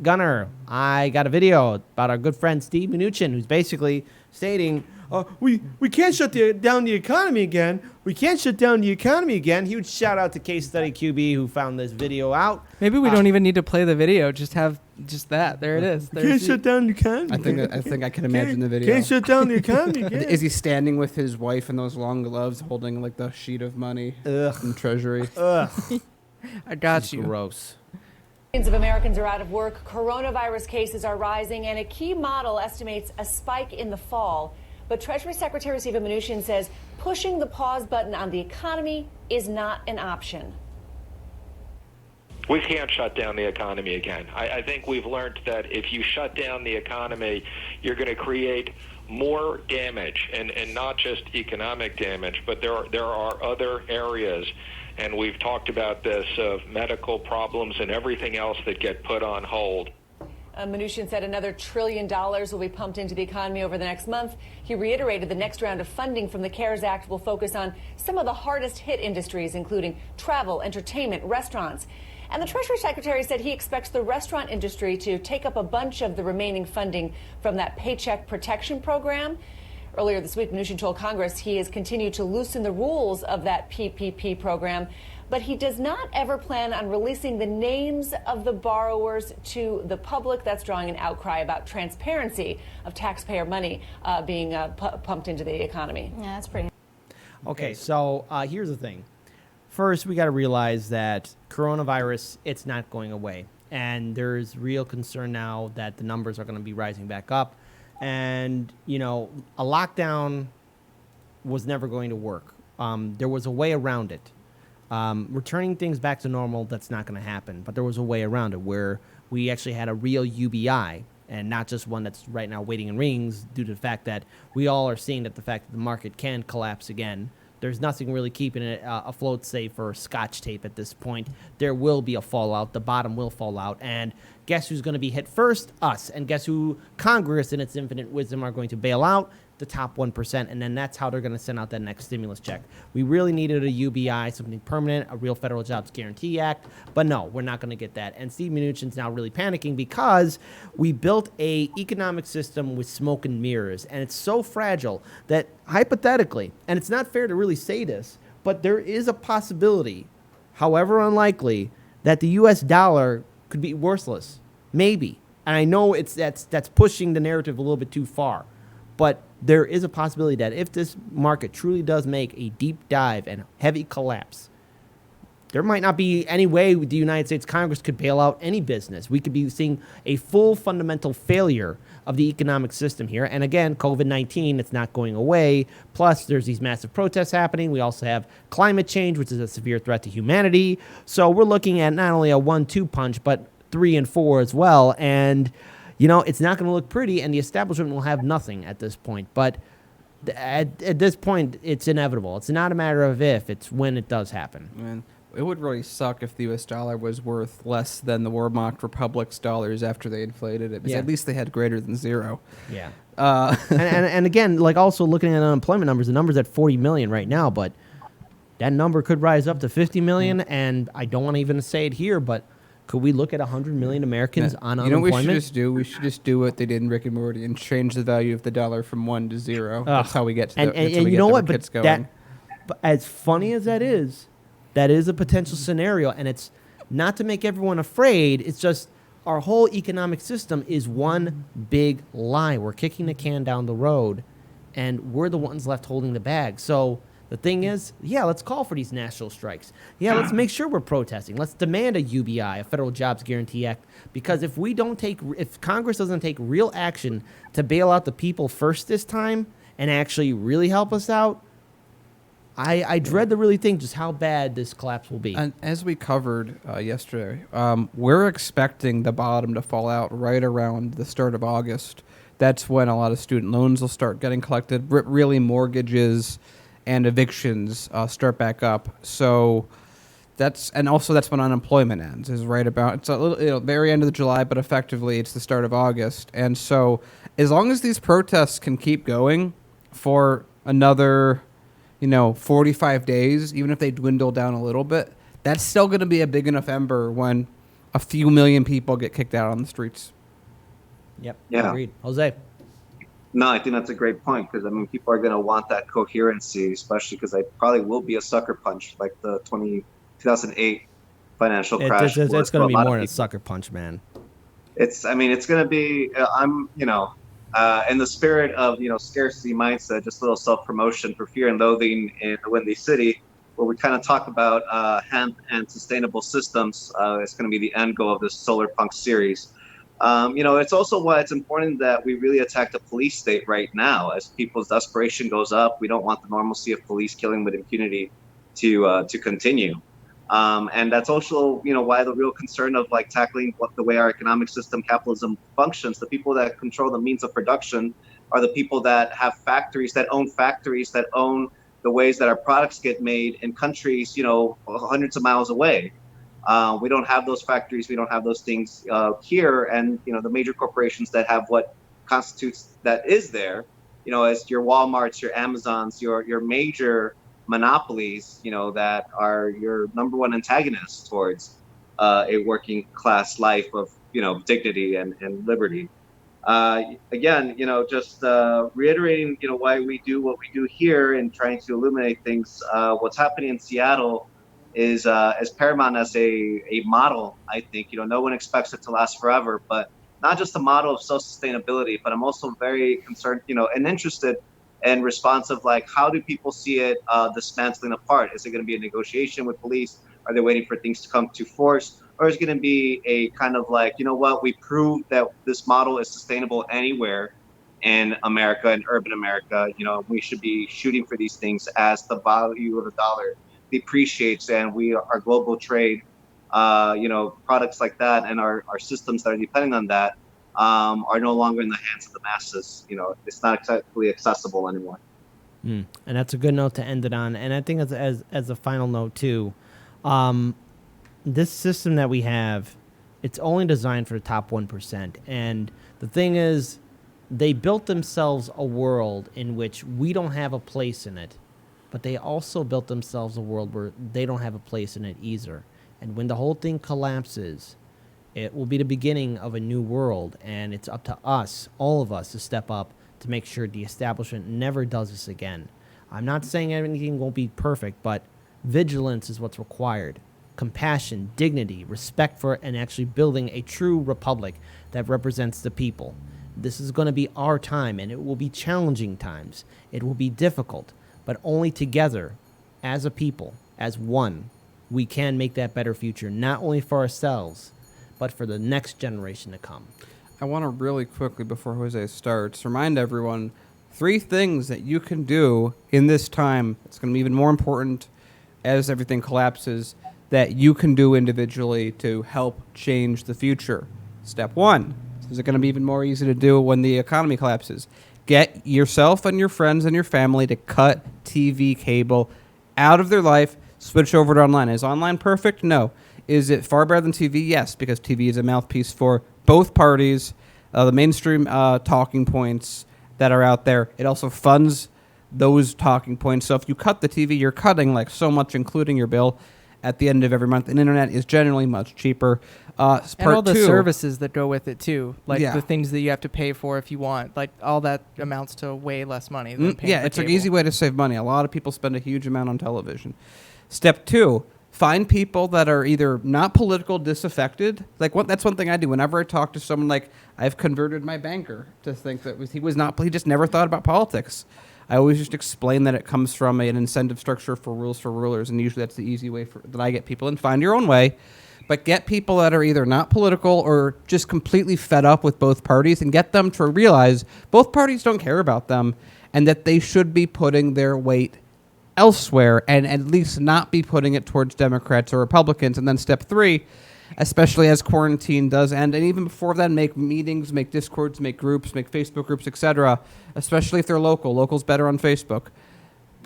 Gunner, I got a video about our good friend Steve Mnuchin, who's basically stating, we can't shut down the economy again. We can't shut down the economy again. Huge shout out to Case Study QB who found this video out. Maybe we don't even need to play the video. Just have just that. There it is. Can't shut down the economy. I think I can imagine the video. Can't shut down the economy again. Is he standing with his wife in those long gloves, holding like the sheet of money from Treasury? Ugh. I got you. Gross. Millions of Americans are out of work. Coronavirus cases are rising, and a key model estimates a spike in the fall. But Treasury Secretary Steve Mnuchin says pushing the pause button on the economy is not an option. We can't shut down the economy again. I think we've learned that if you shut down the economy, you're going to create more damage, and not just economic damage, but there are other areas, and we've talked about this, of medical problems and everything else that get put on hold. Mnuchin said another $1 trillion will be pumped into the economy over the next month. He reiterated the next round of funding from the CARES Act will focus on some of the hardest hit industries, including travel, entertainment, restaurants. And the Treasury Secretary said he expects the restaurant industry to take up a bunch of the remaining funding from that Paycheck Protection Program. Earlier this week, Mnuchin told Congress he has continued to loosen the rules of that PPP program, but he does not ever plan on releasing the names of the borrowers to the public. That's drawing an outcry about transparency of taxpayer money being pumped into the economy. Yeah, that's pretty. Okay, so here's the thing. First, we got to realize that coronavirus, it's not going away. And there's real concern now that the numbers are going to be rising back up. And, you know, a lockdown was never going to work. There was a way around it. Returning things back to normal, that's not going to happen. But there was a way around it where we actually had a real UBI and not just one that's right now waiting in rings due to the fact that we all are seeing that the fact that the market can collapse again. There's nothing really keeping it afloat, save for Scotch tape at this point. There will be a fallout. The bottom will fall out. And guess who's going to be hit first? Us. And guess who Congress, in its infinite wisdom, are going to bail out? The top 1%. And then that's how they're going to send out that next stimulus check. We really needed a UBI, something permanent, a real Federal Jobs Guarantee Act. But no, we're not going to get that. And Steve Mnuchin's now really panicking because we built a economic system with smoke and mirrors. And it's so fragile that hypothetically, and it's not fair to really say this, but there is a possibility, however unlikely, that the U.S. dollar could be worthless. Maybe. And I know that's pushing the narrative a little bit too far. But there is a possibility that if this market truly does make a deep dive and heavy collapse, there might not be any way the United States Congress could bail out any business. We could be seeing a full fundamental failure of the economic system here. And again, COVID-19, it's not going away. Plus, there's these massive protests happening. We also have climate change, which is a severe threat to humanity. So we're looking at not only a 1-2 punch, but 3 and 4 as well. And you know, it's not going to look pretty, and the establishment will have nothing at this point. But at this point, it's inevitable. It's not a matter of if, it's when it does happen. Man, it would really suck if the U.S. dollar was worth less than the Wehrmacht Republic's dollars after they inflated it, because at least they had greater than zero. Yeah. And again, like also looking at unemployment numbers, the number's at 40 million right now, but that number could rise up to 50 million, and I don't want to even say it here, but could we look at 100 million Americans on unemployment? You know what we should just do? We should just do what they did in Rick and Morty and change the value of the dollar from 1 to 0. That's how we get to the and you know what? But as funny as that is a potential scenario, and it's not to make everyone afraid. It's just our whole economic system is one big lie. We're kicking the can down the road, and we're the ones left holding the bag. So the thing is, yeah, let's call for these national strikes. Yeah, let's make sure we're protesting. Let's demand a UBI, a Federal Jobs Guarantee Act, because if Congress doesn't take real action to bail out the people first this time and actually really help us out, I dread to really think just how bad this collapse will be. And as we covered yesterday, we're expecting the bottom to fall out right around the start of August. That's when a lot of student loans will start getting collected, really mortgages and evictions start back up. So that's when unemployment ends, is right about, it's a little, very end of July, but effectively it's the start of August. And so as long as these protests can keep going for another, 45 days, even if they dwindle down a little bit, that's still going to be a big enough ember when a few million people get kicked out on the streets. Yep. Yeah. Agreed. Jose. No, I think that's a great point because I mean, people are going to want that coherency, especially because I probably will be a sucker punch like the 2008 financial crash. It's was going for to be a lot more of than a people. sucker punch, man. I mean, it's going to be. In the spirit of scarcity mindset, just a little self promotion for Fear and Loathing in the Windy City, where we kind of talk about hemp and sustainable systems. It's going to be the end goal of this solar punk series. It's also why it's important that we really attack the police state right now. As people's desperation goes up, we don't want the normalcy of police killing with impunity to continue. And that's also, why the real concern of like tackling the way our economic system, capitalism functions. The people that control the means of production are the people that have factories, that own the ways that our products get made in countries, hundreds of miles away. We don't have those factories. We don't have those things here. And, the major corporations that have what constitutes that is there, as your Walmarts, your Amazons, your major monopolies, that are your number one antagonists towards a working class life of, dignity and liberty. Again, just reiterating, why we do what we do here and trying to illuminate things. What's happening in Seattle is as paramount as a model. I think, no one expects it to last forever, but not just a model of self-sustainability, but I'm also very concerned, and interested and responsive, like how do people see it dismantling apart? Is it going to be a negotiation with police? Are they waiting for things to come to force? Or is it going to be a kind of like, we proved that this model is sustainable anywhere in America, in urban America. We should be shooting for these things as the value of the dollar depreciates and our global trade, products like that and our systems that are depending on that are no longer in the hands of the masses. It's not exactly accessible anymore. And that's a good note to end it on. And I think as a final note too, this system that we have, it's only designed for the top 1%. And the thing is, they built themselves a world in which we don't have a place in it, but they also built themselves a world where they don't have a place in it either. And when the whole thing collapses, it will be the beginning of a new world, and it's up to us, all of us, to step up to make sure the establishment never does this again. I'm not saying anything won't be perfect, but vigilance is what's required. Compassion, dignity, respect for, and actually building a true republic that represents the people. This is going to be our time, and it will be challenging times. It will be difficult, but only together, as a people, as one, we can make that better future, not only for ourselves, but for the next generation to come. I want to really quickly, before Jose starts, remind everyone 3 things that you can do in this time. It's going to be even more important as everything collapses, that you can do individually to help change the future. Step 1, is it going to be even more easy to do when the economy collapses? Get yourself and your friends and your family to cut TV cable out of their life, switch over to online. Is online perfect? No. Is it far better than TV? Yes, because TV is a mouthpiece for both parties, the mainstream talking points that are out there. It also funds those talking points. So if you cut the TV, you're cutting like so much, including your bill at the end of every month. And internet is generally much cheaper. And all the services that go with it too, like Yeah. the things that you have to pay for if you want, like all that amounts to way less money than paying Yeah, for it's an cable. easy way to save money. A lot of people spend a huge amount on television. Step 2, find people that are either not political, disaffected. That's one thing I do. Whenever I talk to someone, like I've converted my banker to think that he just never thought about politics. I always just explain that it comes from an incentive structure for rules for rulers, and usually that's the easy way that I get people. And find your own way, but get people that are either not political or just completely fed up with both parties, and get them to realize both parties don't care about them, and that they should be putting their weight elsewhere, and at least not be putting it towards Democrats or Republicans. And then step 3, especially as quarantine does end, and even before then, make meetings, make Discords, make groups, make Facebook groups, etc., especially if they're local. Local's better on Facebook.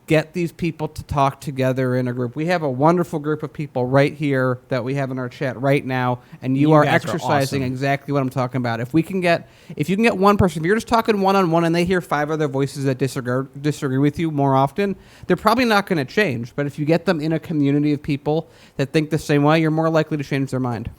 Get these people to talk together in a group. We have a wonderful group of people right here that we have in our chat right now, and you are guys are exercising awesome. exactly what I'm talking about. If you can get one person, if you're just talking one-on-one and they hear 5 other voices that disagree with you more often, they're probably not going to change. But if you get them in a community of people that think the same way, you're more likely to change their mind.